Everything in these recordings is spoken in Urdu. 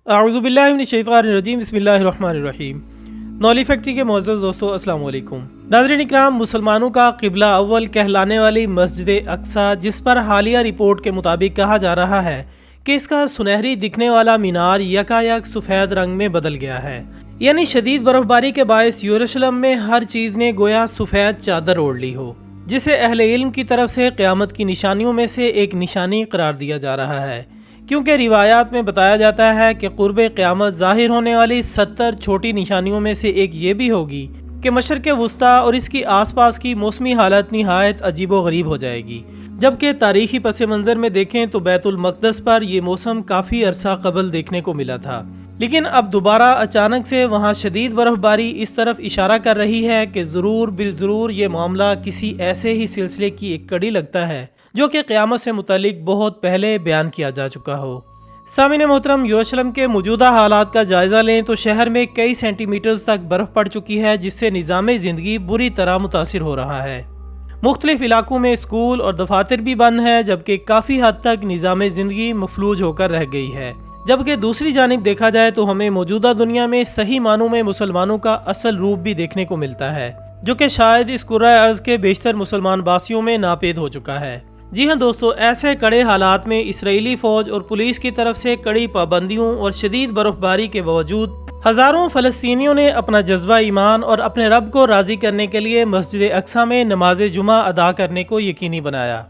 اعوذ باللہ من الشیطان الرجیم، بسم اللہ الرحمن الرحیم۔ نولی فیکٹری کے معزز دوستو، السلام علیکم۔ ناظرین اکرام، مسلمانوں کا قبلہ اول کہلانے والی مسجد اقصیٰ، جس پر حالیہ رپورٹ کے مطابق کہا جا رہا ہے کہ اس کا سنہری دکھنے والا مینار یکایک سفید رنگ میں بدل گیا ہے، یعنی شدید برف باری کے باعث یروشلم میں ہر چیز نے گویا سفید چادر اوڑھ لی ہو، جسے اہل علم کی طرف سے قیامت کی نشانیوں میں سے ایک نشانی قرار دیا جا رہا ہے، کیونکہ روایات میں بتایا جاتا ہے کہ قرب قیامت ظاہر ہونے والی 70 چھوٹی نشانیوں میں سے ایک یہ بھی ہوگی کہ مشرق وسطیٰ اور اس کی آس پاس کی موسمی حالت نہایت عجیب و غریب ہو جائے گی، جبکہ تاریخی پس منظر میں دیکھیں تو بیت المقدس پر یہ موسم کافی عرصہ قبل دیکھنے کو ملا تھا، لیکن اب دوبارہ اچانک سے وہاں شدید برف باری اس طرف اشارہ کر رہی ہے کہ ضرور بالضرور یہ معاملہ کسی ایسے ہی سلسلے کی ایک کڑی لگتا ہے جو کہ قیامت سے متعلق بہت پہلے بیان کیا جا چکا ہو۔ سامعین محترم، یروشلم کے موجودہ حالات کا جائزہ لیں تو شہر میں کئی سینٹی میٹرز تک برف پڑ چکی ہے، جس سے نظام زندگی بری طرح متاثر ہو رہا ہے۔ مختلف علاقوں میں اسکول اور دفاتر بھی بند ہیں، جبکہ کافی حد تک نظام زندگی مفلوج ہو کر رہ گئی ہے، جبکہ دوسری جانب دیکھا جائے تو ہمیں موجودہ دنیا میں صحیح معنوں میں مسلمانوں کا اصل روپ بھی دیکھنے کو ملتا ہے، جو کہ شاید اس کرۂ ارض کے بیشتر مسلمان باسیوں میں ناپید ہو چکا ہے۔ جی ہاں دوستو، ایسے کڑے حالات میں اسرائیلی فوج اور پولیس کی طرف سے کڑی پابندیوں اور شدید برف باری کے باوجود ہزاروں فلسطینیوں نے اپنا جذبہ ایمان اور اپنے رب کو راضی کرنے کے لیے مسجد اقصیٰ میں نماز جمعہ ادا کرنے کو یقینی بنایا۔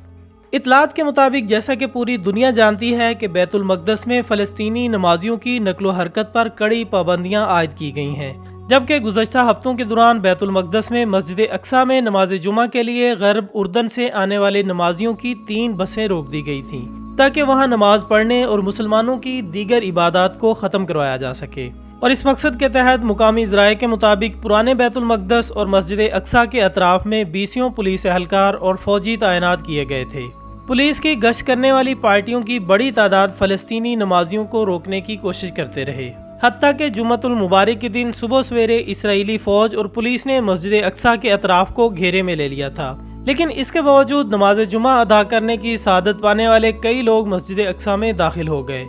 اطلاعات کے مطابق جیسا کہ پوری دنیا جانتی ہے کہ بیت المقدس میں فلسطینی نمازیوں کی نقل و حرکت پر کڑی پابندیاں عائد کی گئی ہیں، جبکہ گزشتہ ہفتوں کے دوران بیت المقدس میں مسجد اقصیٰ میں نماز جمعہ کے لیے غرب اردن سے آنے والے نمازیوں کی 3 بسیں روک دی گئی تھیں تاکہ وہاں نماز پڑھنے اور مسلمانوں کی دیگر عبادات کو ختم کروایا جا سکے، اور اس مقصد کے تحت مقامی ذرائع کے مطابق پرانے بیت المقدس اور مسجد اقصیٰ کے اطراف میں 20 پولیس اہلکار اور فوجی تعینات کیے گئے تھے۔ پولیس کی گشت کرنے والی پارٹیوں کی بڑی تعداد فلسطینی نمازیوں کو روکنے کی کوشش کرتے رہے، حتیٰ کہ جمعۃ المبارک کے دن صبح سویرے اسرائیلی فوج اور پولیس نے مسجد اقصیٰ کے اطراف کو گھیرے میں لے لیا تھا، لیکن اس کے باوجود نماز جمعہ ادا کرنے کی سعادت پانے والے کئی لوگ مسجد اقصیٰ میں داخل ہو گئے،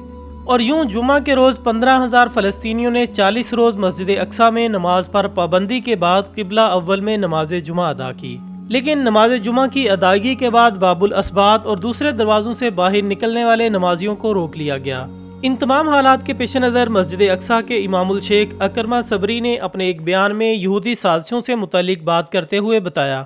اور یوں جمعہ کے روز 15,000 فلسطینیوں نے 40 روز مسجد اقصیٰ میں نماز پر پابندی کے بعد قبلہ اول میں نماز جمعہ ادا کی، لیکن نماز جمعہ کی ادائیگی کے بعد باب الاسبات اور دوسرے دروازوں سے باہر نکلنے والے نمازیوں کو روک لیا گیا۔ ان تمام حالات کے پیش نظر مسجد اقصیٰ کے امام الشیخ اکرمہ صبری نے اپنے ایک بیان میں یہودی سازشوں سے متعلق بات کرتے ہوئے بتایا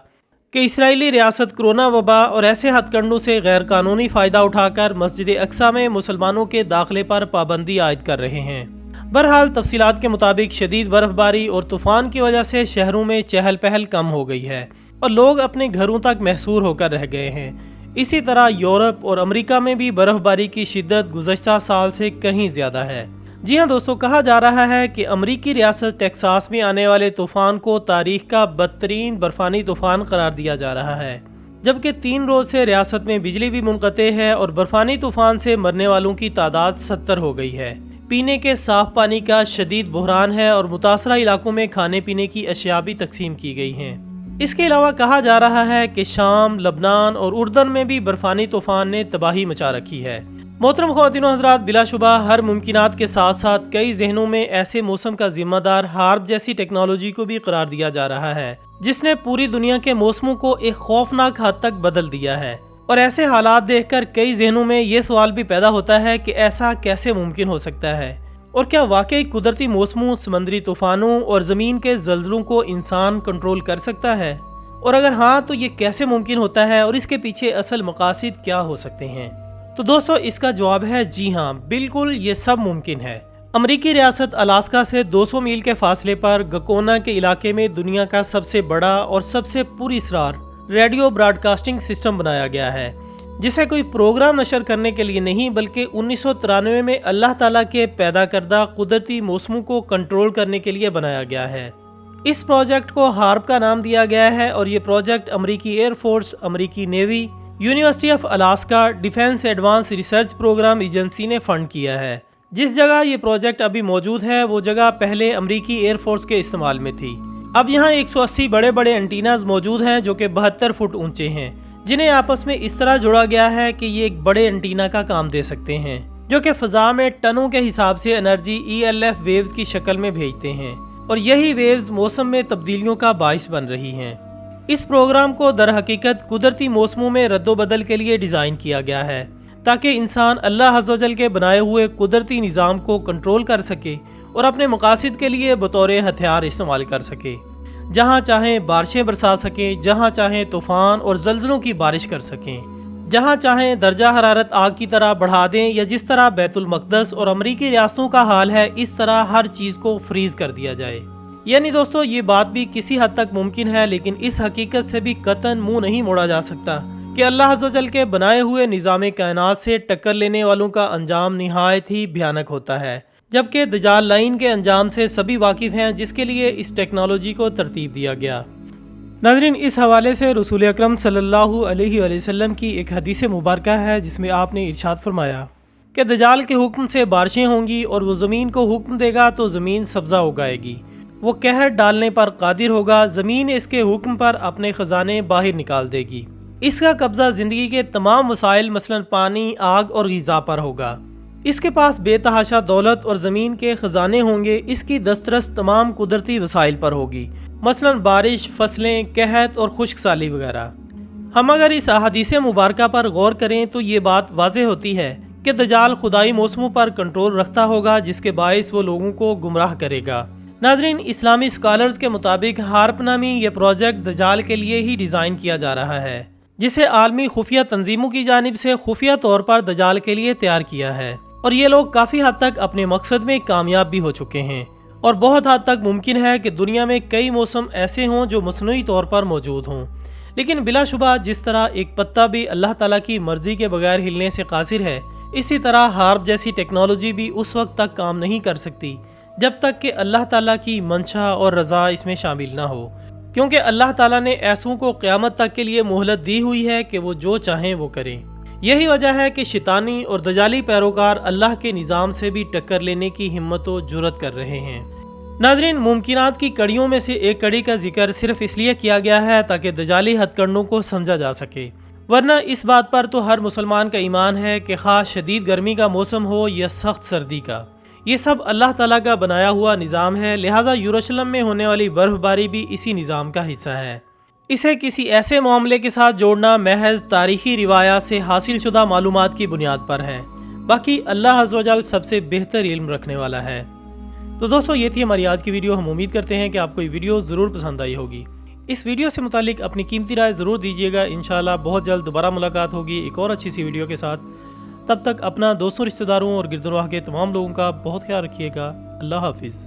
کہ اسرائیلی ریاست کرونا وبا اور ایسے ہتھ کنڈوں سے غیر قانونی فائدہ اٹھا کر مسجد اقصیٰ میں مسلمانوں کے داخلے پر پابندی عائد کر رہے ہیں۔ بہرحال تفصیلات کے مطابق شدید برف باری اور طوفان کی وجہ سے شہروں میں چہل پہل کم ہو گئی ہے اور لوگ اپنے گھروں تک محصور ہو کر رہ گئے ہیں۔ اسی طرح یورپ اور امریکہ میں بھی برف باری کی شدت گزشتہ سال سے کہیں زیادہ ہے۔ جی ہاں دوستو، کہا جا رہا ہے کہ امریکی ریاست ٹیکساس میں آنے والے طوفان کو تاریخ کا بدترین برفانی طوفان قرار دیا جا رہا ہے، جبکہ 3 روز سے ریاست میں بجلی بھی منقطع ہے اور برفانی طوفان سے مرنے والوں کی تعداد 70 ہو گئی ہے۔ پینے کے صاف پانی کا شدید بحران ہے اور متاثرہ علاقوں میں کھانے پینے کی اشیاء بھی تقسیم کی گئی ہیں۔ اس کے علاوہ کہا جا رہا ہے کہ شام، لبنان اور اردن میں بھی برفانی طوفان نے تباہی مچا رکھی ہے۔ محترم خواتین و حضرات، بلا شبہ ہر ممکنات کے ساتھ ساتھ کئی ذہنوں میں ایسے موسم کا ذمہ دار ہارپ جیسی ٹیکنالوجی کو بھی قرار دیا جا رہا ہے، جس نے پوری دنیا کے موسموں کو ایک خوفناک حد تک بدل دیا ہے، اور ایسے حالات دیکھ کر کئی ذہنوں میں یہ سوال بھی پیدا ہوتا ہے کہ ایسا کیسے ممکن ہو سکتا ہے، اور کیا واقعی قدرتی موسموں، سمندری طوفانوں اور زمین کے زلزلوں کو انسان کنٹرول کر سکتا ہے؟ اور اگر ہاں تو یہ کیسے ممکن ہوتا ہے اور اس کے پیچھے اصل مقاصد کیا ہو سکتے ہیں؟ تو دوستو، اس کا جواب ہے جی ہاں، بالکل یہ سب ممکن ہے۔ امریکی ریاست الاسکا سے 200 میل کے فاصلے پر گکونا کے علاقے میں دنیا کا سب سے بڑا اور سب سے پر اسرار ریڈیو براڈ کاسٹنگ سسٹم بنایا گیا ہے، جسے کوئی پروگرام نشر کرنے کے لیے نہیں بلکہ 1993 میں اللہ تعالیٰ کے پیدا کردہ قدرتی موسموں کو کنٹرول کرنے کے لیے بنایا گیا ہے۔ اس پروجیکٹ کو ہارپ کا نام دیا گیا ہے، اور یہ پروجیکٹ امریکی ایئر فورس، امریکی navy, university of Alaska, defence advance research programme agency نے فنڈ کیا ہے۔ جس جگہ یہ پروجیکٹ ابھی موجود ہے وہ جگہ پہلے امریکی ایئر فورس کے استعمال میں تھی۔ اب یہاں 180 بڑے بڑے اینٹیناز موجود ہیں جو کہ 72 فٹ اونچے ہیں، جنہیں آپس میں اس طرح جوڑا گیا ہے کہ یہ ایک بڑے اینٹینا کا کام دے سکتے ہیں، جو کہ فضا میں ٹنوں کے حساب سے انرجی ELF ویوز کی شکل میں بھیجتے ہیں، اور یہی ویوز موسم میں تبدیلیوں کا باعث بن رہی ہیں۔ اس پروگرام کو در حقیقت قدرتی موسموں میں رد و بدل کے لیے ڈیزائن کیا گیا ہے، تاکہ انسان اللہ عز و جل کے بنائے ہوئے قدرتی نظام کو کنٹرول کر سکے اور اپنے مقاصد کے لیے بطور ہتھیار استعمال کر سکے۔ جہاں چاہیں بارشیں برسا سکیں، جہاں چاہیں طوفان اور زلزلوں کی بارش کر سکیں، جہاں چاہیں درجہ حرارت آگ کی طرح بڑھا دیں، یا جس طرح بیت المقدس اور امریکی ریاستوں کا حال ہے اس طرح ہر چیز کو فریز کر دیا جائے۔ یعنی دوستو یہ بات بھی کسی حد تک ممکن ہے، لیکن اس حقیقت سے بھی قطعاً منہ نہیں موڑا جا سکتا کہ اللہ عز و جل کے بنائے ہوئے نظام کائنات سے ٹکر لینے والوں کا انجام نہایت ہی بھیانک ہوتا ہے، جبکہ دجال لائن کے انجام سے سبھی واقف ہیں، جس کے لیے اس ٹیکنالوجی کو ترتیب دیا گیا۔ ناظرین، اس حوالے سے رسول اکرم صلی اللہ علیہ وآلہ وسلم کی ایک حدیث مبارکہ ہے، جس میں آپ نے ارشاد فرمایا کہ دجال کے حکم سے بارشیں ہوں گی، اور وہ زمین کو حکم دے گا تو زمین سبزہ اگائے گی۔ وہ قہر ڈالنے پر قادر ہوگا، زمین اس کے حکم پر اپنے خزانے باہر نکال دے گی۔ اس کا قبضہ زندگی کے تمام وسائل مثلا پانی، آگ اور غذا پر ہوگا۔ اس کے پاس بے تحاشا دولت اور زمین کے خزانے ہوں گے۔ اس کی دسترس تمام قدرتی وسائل پر ہوگی، مثلا بارش، فصلیں، قحط اور خشک سالی وغیرہ۔ ہم اگر اس احادیث مبارکہ پر غور کریں تو یہ بات واضح ہوتی ہے کہ دجال خدائی موسموں پر کنٹرول رکھتا ہوگا، جس کے باعث وہ لوگوں کو گمراہ کرے گا۔ ناظرین، اسلامی اسکالرز کے مطابق ہارپ نامی یہ پروجیکٹ دجال کے لیے ہی ڈیزائن کیا جا رہا ہے، جسے عالمی خفیہ تنظیموں کی جانب سے خفیہ طور پر دجال کے لیے تیار کیا ہے، اور یہ لوگ کافی حد تک اپنے مقصد میں کامیاب بھی ہو چکے ہیں، اور بہت حد تک ممکن ہے کہ دنیا میں کئی موسم ایسے ہوں جو مصنوعی طور پر موجود ہوں، لیکن بلا شبہ جس طرح ایک پتا بھی اللہ تعالیٰ کی مرضی کے بغیر ہلنے سے قاصر ہے، اسی طرح ہارپ جیسی ٹیکنالوجی بھی اس وقت تک کام نہیں کر سکتی جب تک کہ اللہ تعالیٰ کی منشا اور رضا اس میں شامل نہ ہو، کیونکہ اللہ تعالیٰ نے ایسوں کو قیامت تک کے لیے مہلت دی ہوئی ہے کہ وہ جو چاہیں وہ کریں۔ یہی وجہ ہے کہ شیطانی اور دجالی پیروکار اللہ کے نظام سے بھی ٹکر لینے کی ہمت و جرأت کر رہے ہیں۔ ناظرین، ممکنات کی کڑیوں میں سے ایک کڑی کا ذکر صرف اس لیے کیا گیا ہے تاکہ دجالی ہتھ کنڈوں کو سمجھا جا سکے، ورنہ اس بات پر تو ہر مسلمان کا ایمان ہے کہ خواہ شدید گرمی کا موسم ہو یا سخت سردی کا، یہ سب اللہ تعالیٰ کا بنایا ہوا نظام ہے، لہٰذا یروشلم میں ہونے والی برف باری بھی اسی نظام کا حصہ ہے۔ اسے کسی ایسے معاملے کے ساتھ جوڑنا محض تاریخی روایات سے حاصل شدہ معلومات کی بنیاد پر ہے، باقی اللہ عز و جل سب سے بہتر علم رکھنے والا ہے۔ تو دوستو، یہ تھی ہماری آج کی ویڈیو۔ ہم امید کرتے ہیں کہ آپ کو یہ ویڈیو ضرور پسند آئی ہوگی۔ اس ویڈیو سے متعلق اپنی قیمتی رائے ضرور دیجیے گا۔ انشاءاللہ بہت جلد دوبارہ ملاقات ہوگی ایک اور اچھی سی ویڈیو کے ساتھ۔ تب تک اپنا دوستوں، رشتہ داروں اور گرد و نواح کے تمام لوگوں کا بہت خیال رکھیے گا۔ اللہ حافظ۔